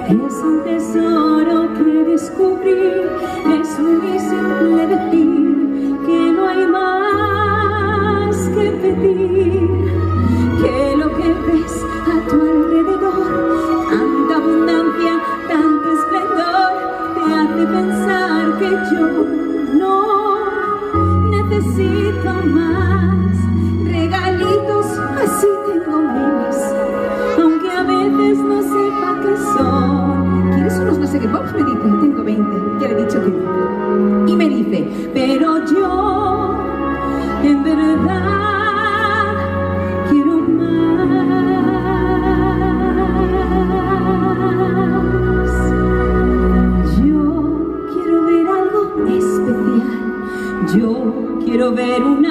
Es un tesoro que descubrí, es muy simple decir que no hay más que pedir, que lo que ves a tu alrededor, tanta abundancia, tanto esplendor, te hace pensar que yo no necesito más regalitos, así tengo miles, aunque a veces no sepa qué son. ¿Quieres unos no sé qué pops? Me dice, tengo 20, ya le he dicho que no. Y me dice, pero yo en verdad quiero más. Yo quiero ver algo especial, yo quiero ver un